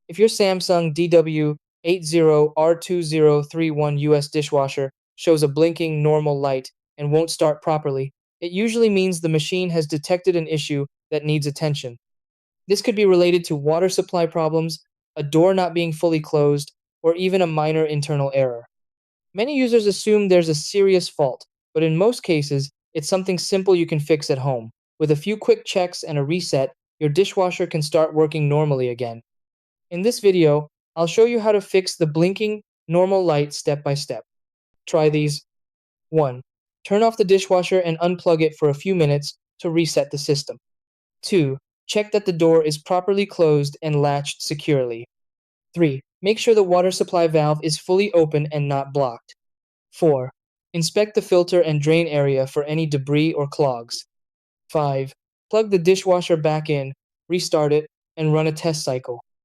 If your Samsung DW80R2031US dishwasher shows a blinking normal light and won't start properly, it usually means the machine has detected an issue that needs attention. This could be related to water supply problems, a door not being fully closed, or even a minor internal error. Many users assume there's a serious fault, but in most cases, it's something simple you can fix at home. With a few quick checks and a reset, your dishwasher can start working normally again. In this video, I'll show you how to fix the blinking normal light step by step. Try these. 1. Turn off the dishwasher and unplug it for a few minutes to reset the system. 2. Check that the door is properly closed and latched securely. 3. Make sure the water supply valve is fully open and not blocked. 4. Inspect the filter and drain area for any debris or clogs. 5. Plug the dishwasher back in, restart it, and run a test cycle.